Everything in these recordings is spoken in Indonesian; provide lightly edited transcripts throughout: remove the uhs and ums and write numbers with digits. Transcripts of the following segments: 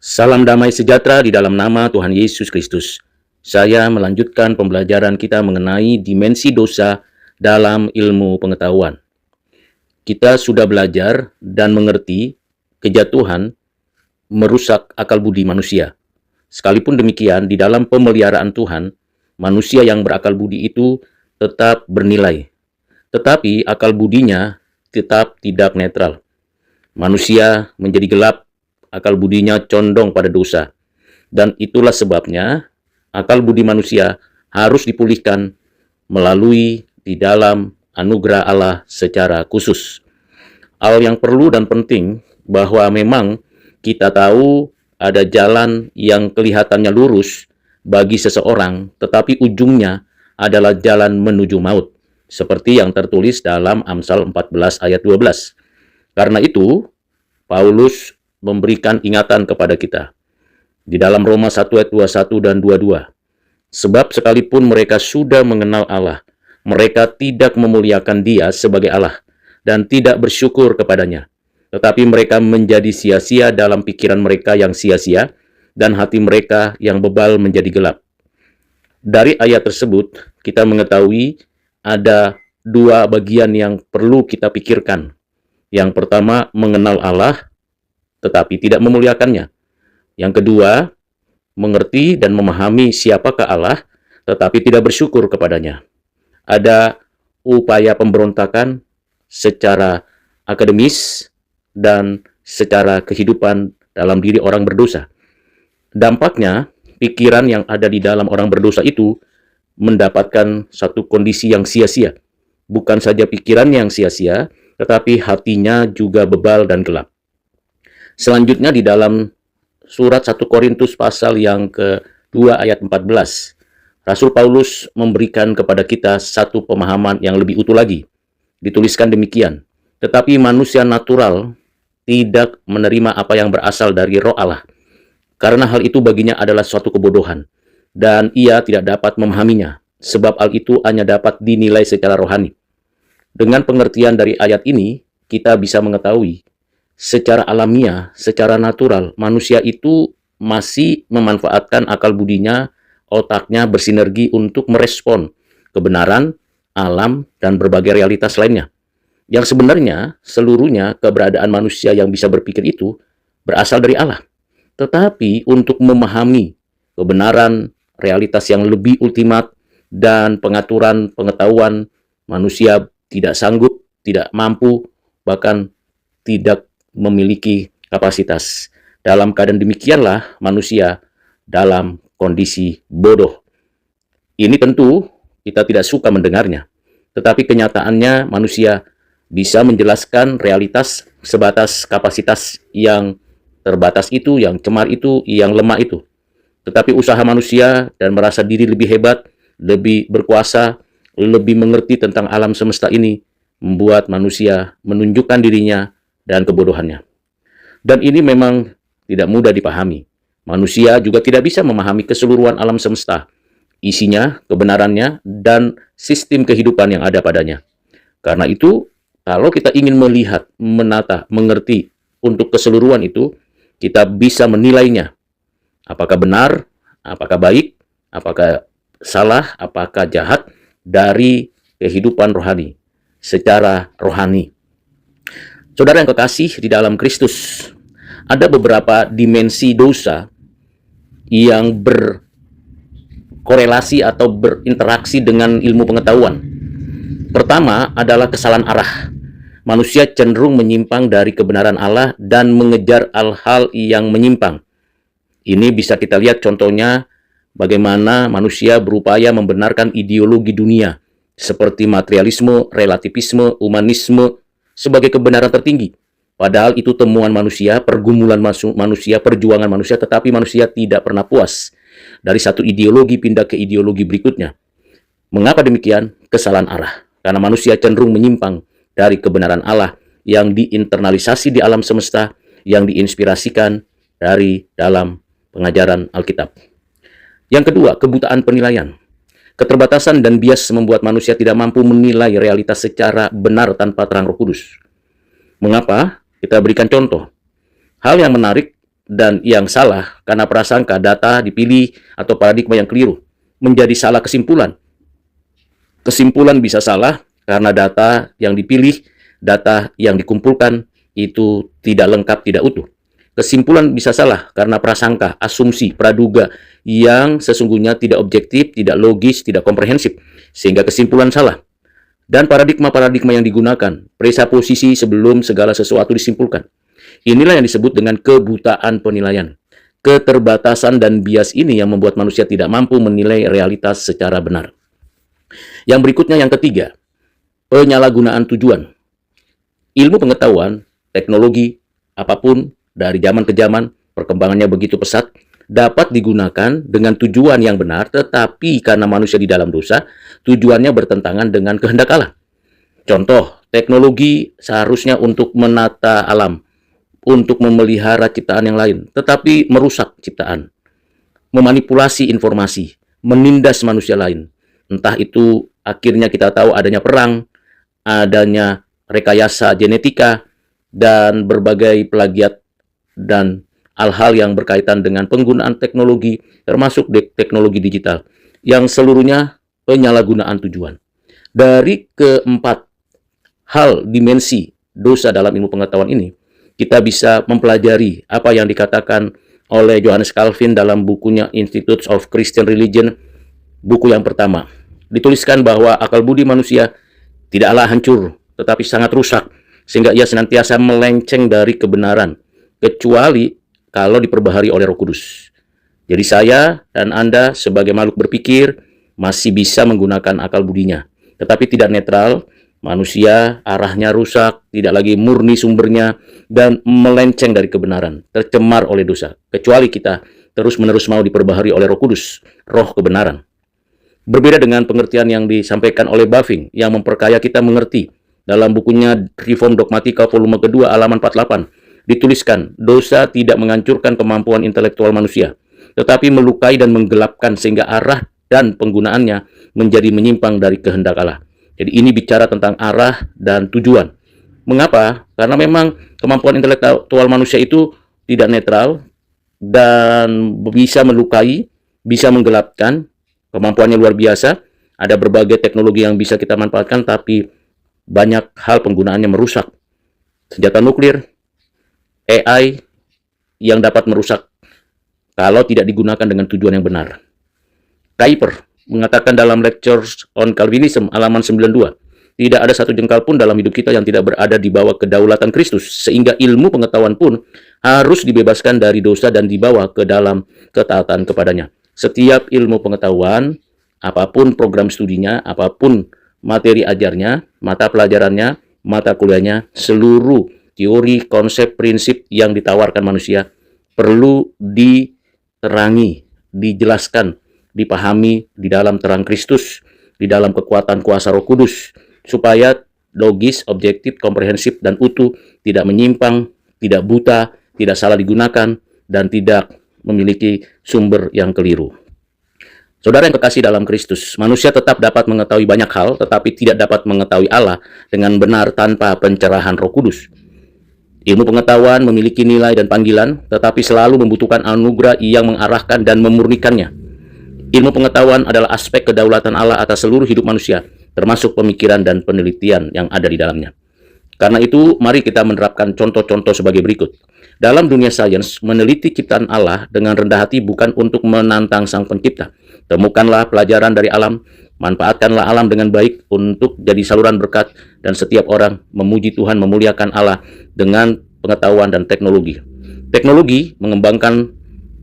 Salam damai sejahtera di dalam nama Tuhan Yesus Kristus. Saya melanjutkan pembelajaran kita mengenai dimensi dosa dalam ilmu pengetahuan. Kita sudah belajar dan mengerti kejatuhan merusak akal budi manusia. Sekalipun demikian, di dalam pemeliharaan Tuhan, manusia yang berakal budi itu tetap bernilai. Tetapi akal budinya tetap tidak netral. Manusia menjadi gelap, akal budinya condong pada dosa. Dan itulah sebabnya akal budi manusia harus dipulihkan melalui di dalam anugerah Allah secara khusus. Hal yang perlu dan penting bahwa memang kita tahu ada jalan yang kelihatannya lurus bagi seseorang, tetapi ujungnya adalah jalan menuju maut. Seperti yang tertulis dalam Amsal 14 ayat 12. Karena itu, Paulus memberikan ingatan kepada kita di dalam Roma 1 ayat 21 dan 22. Sebab sekalipun mereka sudah mengenal Allah, mereka tidak memuliakan Dia sebagai Allah dan tidak bersyukur kepadanya. Tetapi mereka menjadi sia-sia dalam pikiran mereka yang sia-sia dan hati mereka yang bebal menjadi gelap. Dari ayat tersebut, kita mengetahui ada dua bagian yang perlu kita pikirkan. Yang pertama, mengenal Allah, tetapi tidak memuliakannya. Yang kedua, mengerti dan memahami siapakah Allah, tetapi tidak bersyukur kepadanya. Ada upaya pemberontakan secara akademis dan secara kehidupan dalam diri orang berdosa. Dampaknya, pikiran yang ada di dalam orang berdosa itu mendapatkan satu kondisi yang sia-sia. Bukan saja pikiran yang sia-sia, tetapi hatinya juga bebal dan gelap. Selanjutnya di dalam surat 1 Korintus pasal yang ke-2 ayat 14, Rasul Paulus memberikan kepada kita satu pemahaman yang lebih utuh lagi. Dituliskan demikian, tetapi manusia natural tidak menerima apa yang berasal dari Roh Allah, karena hal itu baginya adalah suatu kebodohan, dan ia tidak dapat memahaminya, sebab hal itu hanya dapat dinilai secara rohani. Dengan pengertian dari ayat ini, kita bisa mengetahui secara alamiah, secara natural, manusia itu masih memanfaatkan akal budinya, otaknya bersinergi untuk merespon kebenaran, alam, dan berbagai realitas lainnya. Yang sebenarnya seluruhnya keberadaan manusia yang bisa berpikir itu berasal dari Allah. Tetapi untuk memahami kebenaran, realitas yang lebih ultimat, dan pengaturan pengetahuan, manusia tidak sanggup, tidak mampu, bahkan tidak memiliki kapasitas. Dalam keadaan demikianlah manusia dalam kondisi bodoh. Ini tentu kita tidak suka mendengarnya, tetapi kenyataannya manusia bisa menjelaskan realitas sebatas kapasitas yang terbatas itu, yang cemar itu, yang lemah itu. Tetapi usaha manusia dan merasa diri lebih hebat, lebih berkuasa, lebih mengerti tentang alam semesta ini, membuat manusia menunjukkan dirinya dan kebodohannya. Dan ini memang tidak mudah dipahami. Manusia juga tidak bisa memahami keseluruhan alam semesta, isinya, kebenarannya, dan sistem kehidupan yang ada padanya. Karena itu, kalau kita ingin melihat, menata, mengerti untuk keseluruhan itu, kita bisa menilainya. Apakah benar, apakah baik, apakah salah, apakah jahat dari kehidupan rohani, secara rohani. Saudara yang kekasih di dalam Kristus, ada beberapa dimensi dosa yang berkorelasi atau berinteraksi dengan ilmu pengetahuan. Pertama adalah kesalahan arah. Manusia cenderung menyimpang dari kebenaran Allah dan mengejar hal-hal yang menyimpang. Ini bisa kita lihat contohnya bagaimana manusia berupaya membenarkan ideologi dunia seperti materialisme, relativisme, humanisme sebagai kebenaran tertinggi. Padahal itu temuan manusia, pergumulan manusia, perjuangan manusia, tetapi manusia tidak pernah puas. Dari satu ideologi pindah ke ideologi berikutnya. Mengapa demikian? Kesalahan arah. Karena manusia cenderung menyimpang dari kebenaran Allah yang diinternalisasi di alam semesta, yang diinspirasikan dari dalam pengajaran Alkitab. Yang kedua, kebutaan penilaian. Keterbatasan dan bias membuat manusia tidak mampu menilai realitas secara benar tanpa terang Roh Kudus. Mengapa? Kita berikan contoh. Hal yang menarik dan yang salah karena prasangka data dipilih atau paradigma yang keliru, menjadi salah kesimpulan. Kesimpulan bisa salah karena data yang dipilih, data yang dikumpulkan itu tidak lengkap, tidak utuh. Kesimpulan bisa salah karena prasangka, asumsi, praduga yang sesungguhnya tidak objektif, tidak logis, tidak komprehensif, sehingga kesimpulan salah. Dan paradigma-paradigma yang digunakan, presuposisi sebelum segala sesuatu disimpulkan. Inilah yang disebut dengan kebutaan penilaian. Keterbatasan dan bias ini yang membuat manusia tidak mampu menilai realitas secara benar. Yang berikutnya, yang ketiga, penyalahgunaan tujuan. Ilmu pengetahuan, teknologi, apapun, dari zaman ke zaman, perkembangannya begitu pesat, dapat digunakan dengan tujuan yang benar, tetapi karena manusia di dalam dosa, tujuannya bertentangan dengan kehendak Allah. Contoh, teknologi seharusnya untuk menata alam, untuk memelihara ciptaan yang lain, tetapi merusak ciptaan, memanipulasi informasi, menindas manusia lain. Entah itu akhirnya kita tahu adanya perang, adanya rekayasa genetika, dan berbagai plagiat dan hal-hal yang berkaitan dengan penggunaan teknologi, termasuk teknologi digital, yang seluruhnya penyalahgunaan tujuan. Dari keempat hal dimensi dosa dalam ilmu pengetahuan ini, kita bisa mempelajari apa yang dikatakan oleh Johannes Calvin dalam bukunya Institutes of Christian Religion, buku yang pertama. Dituliskan bahwa akal budi manusia tidaklah hancur, tetapi sangat rusak, sehingga ia senantiasa melenceng dari kebenaran, kecuali kalau diperbaharui oleh Roh Kudus. Jadi saya dan Anda sebagai makhluk berpikir masih bisa menggunakan akal budinya, tetapi tidak netral. Manusia arahnya rusak, tidak lagi murni sumbernya, dan melenceng dari kebenaran, tercemar oleh dosa, kecuali kita terus-menerus mau diperbaharui oleh Roh Kudus, roh kebenaran. Berbeda dengan pengertian yang disampaikan oleh Bavinck yang memperkaya kita mengerti. Dalam bukunya Reform Dogmatica volume kedua halaman 48, dituliskan, dosa tidak menghancurkan kemampuan intelektual manusia, tetapi melukai dan menggelapkan sehingga arah dan penggunaannya menjadi menyimpang dari kehendak Allah. Jadi ini bicara tentang arah dan tujuan. Mengapa? Karena memang kemampuan intelektual manusia itu tidak netral dan bisa melukai, bisa menggelapkan. Kemampuannya luar biasa. Ada berbagai teknologi yang bisa kita manfaatkan, tapi banyak hal penggunaannya merusak. Senjata nuklir, AI yang dapat merusak kalau tidak digunakan dengan tujuan yang benar. Kuyper mengatakan dalam Lectures on Calvinism halaman 92, tidak ada satu jengkal pun dalam hidup kita yang tidak berada di bawah kedaulatan Kristus, sehingga ilmu pengetahuan pun harus dibebaskan dari dosa dan dibawa ke dalam ketaatan kepadanya. Setiap ilmu pengetahuan, apapun program studinya, apapun materi ajarnya, mata pelajarannya, mata kuliahnya, seluruh teori, konsep, prinsip yang ditawarkan manusia perlu diterangi, dijelaskan, dipahami di dalam terang Kristus, di dalam kekuatan kuasa Roh Kudus, supaya logis, objektif, komprehensif, dan utuh, tidak menyimpang, tidak buta, tidak salah digunakan, dan tidak memiliki sumber yang keliru. Saudara yang kekasih dalam Kristus, manusia tetap dapat mengetahui banyak hal, tetapi tidak dapat mengetahui Allah dengan benar tanpa pencerahan Roh Kudus. Ilmu pengetahuan memiliki nilai dan panggilan, tetapi selalu membutuhkan anugerah yang mengarahkan dan memurnikannya. Ilmu pengetahuan adalah aspek kedaulatan Allah atas seluruh hidup manusia, termasuk pemikiran dan penelitian yang ada di dalamnya. Karena itu, mari kita menerapkan contoh-contoh sebagai berikut. Dalam dunia sains, meneliti ciptaan Allah dengan rendah hati bukan untuk menantang Sang Pencipta. Temukanlah pelajaran dari alam, manfaatkanlah alam dengan baik untuk jadi saluran berkat, dan setiap orang memuji Tuhan, memuliakan Allah dengan pengetahuan dan teknologi. Teknologi mengembangkan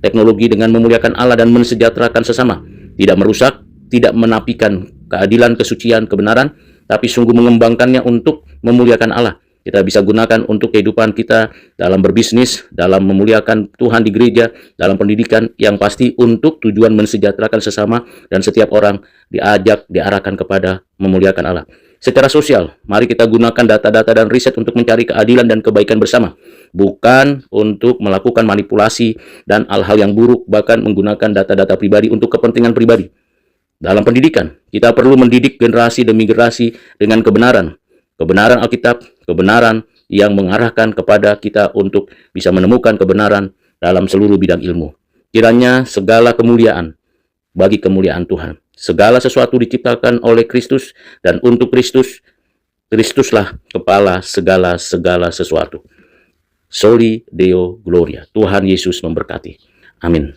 teknologi dengan memuliakan Allah dan mensejahterakan sesama, tidak merusak, tidak menapikan keadilan, kesucian, kebenaran, tapi sungguh mengembangkannya untuk memuliakan Allah. Kita bisa gunakan untuk kehidupan kita dalam berbisnis, dalam memuliakan Tuhan di gereja, dalam pendidikan, yang pasti untuk tujuan mensejahterakan sesama dan setiap orang diajak, diarahkan kepada memuliakan Allah. Secara sosial, mari kita gunakan data-data dan riset untuk mencari keadilan dan kebaikan bersama, bukan untuk melakukan manipulasi dan hal-hal yang buruk, bahkan menggunakan data-data pribadi untuk kepentingan pribadi. Dalam pendidikan, kita perlu mendidik generasi demi generasi dengan kebenaran Alkitab, kebenaran yang mengarahkan kepada kita untuk bisa menemukan kebenaran dalam seluruh bidang ilmu. Kiranya segala kemuliaan bagi kemuliaan Tuhan. Segala sesuatu diciptakan oleh Kristus dan untuk Kristus. Kristuslah kepala segala sesuatu. Soli Deo Gloria. Tuhan Yesus memberkati. Amin.